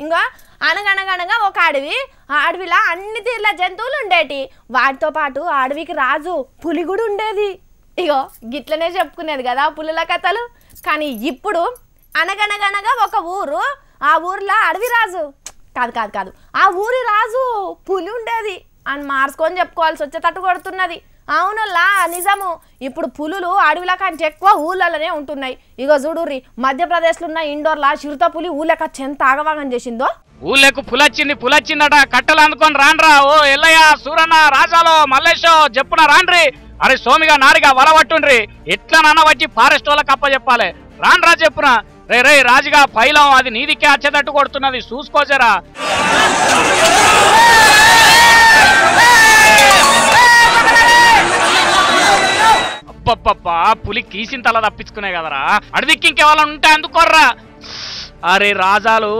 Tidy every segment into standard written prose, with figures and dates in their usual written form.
ఇంకా అనగనగనగా ఒక అడవి, ఆ అడవిలో అన్ని తీర్ల జంతువులు ఉండేటి. వాటితో పాటు ఆ అడవికి రాజు పులి కూడా ఉండేది. ఇగో గిట్లనే చెప్పుకునేది కదా పులుల కథలు. కానీ ఇప్పుడు అనగనగనగా ఒక ఊరు, ఆ ఊర్లో అడవి రాజు కాదు కాదు కాదు ఆ ఊరి రాజు పులి ఉండేది అని మార్చుకొని చెప్పుకోవాల్సి వచ్చేటట్టు కొడుతున్నది. అవునులా నిజము. ఇప్పుడు పులులు అడవిలో కంటే ఎక్కువ ఊళ్ళలోనే ఉంటున్నాయి. ఇగో చూడుర్రి, మధ్యప్రదేశ్లో ఉన్న ఇండోర్లా చిరుత పులి ఊళ్ళకి ఎంత ఆగవాగం చేసిందో. ఊళ్ళకు పులొచ్చిందట, కట్టెలు అందుకొని రాన్రా. ఓ ఎల్లయ్య, సూరన్న, రాజాలో, మల్లేశో చెప్పున రాన్రి. అరే సోమిగా నారిగా వలవట్టుండ్రి. ఎట్లా నాన్న వచ్చి ఫారెస్ట్ వాళ్ళకి అప్ప చెప్పాలి. రాన్రా చెప్పున. రే రే రాజుగా పైలం అది నీదికే వచ్చేటట్టు కొడుతున్నది, చూసుకోజరా. అబ్బబ్బబ్బా, పులి కీసిన తల తప్పించుకునే కదరా. అడవికి ఇంకేవాళ్ళని ఉంటే అందుకోర్రా. అరే రాజాలు,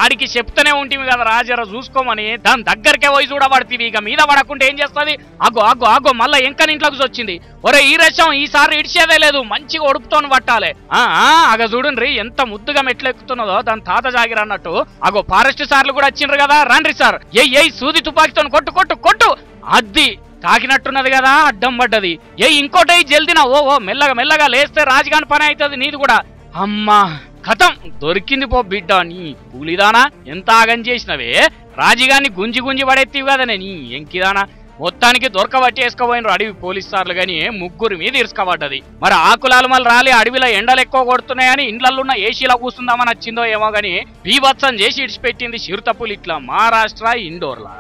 ఆడికి చెప్తూనే ఉంటుంది కదా రాజారా చూసుకోమని. దాని దగ్గరికే పోయి చూడబడుతుంది. ఇక మీద పడకుంటే ఏం చేస్తుంది? అగ్గో అగ్గో అగ్గో మళ్ళా ఎంకని ఇంట్లోకి వచ్చింది. ఒరే ఈ రసం ఈసారి ఇడిచేదే లేదు, మంచిగా ఒడుపుతోని పట్టాలి. అగ చూడండి ఎంత ముద్దుగా మెట్లెక్కుతున్నదో, దాని తాత జాగిర అన్నట్టు. అగో ఫారెస్ట్ సార్లు కూడా వచ్చిండ్రు కదా. రండి సార్. ఏయ్ సూది తుపాకితో కొట్టు కొట్టు కొట్టు. అద్ది తాకినట్టున్నది కదా, అడ్డం పడ్డది. ఇంకోటి జల్దినా. ఓ మెల్లగా మెల్లగా లేస్తే రాజుగాని పని అవుతుంది నీది కూడా. అమ్మా కథం దొరికింది పో బిడ్డ. నీ పూలిదానా ఎంత ఆగం చేసినవే. రాజుగాన్ని గుంజి గుంజి పడెత్తివి కదా నీ ఎంకిదానా. మొత్తానికి దొరకబట్టి వేసుకోబోయినారు అడవి పోలీసు సార్లు గాని, ముగ్గురు మీద ఇరుసుకోబడ్డది. మరి ఆకులాలు మళ్ళీ రాలి అడవిలో ఎండలు ఎక్కువ కొడుతున్నాయని ఇండ్లలో ఉన్న ఏసీలో కూస్తుందామని వచ్చిందో ఏమో గాని బీభత్సం చేసి ఇడిచిపెట్టింది చిరుతపులి ఇట్లా మహారాష్ట్ర ఇండోర్లా.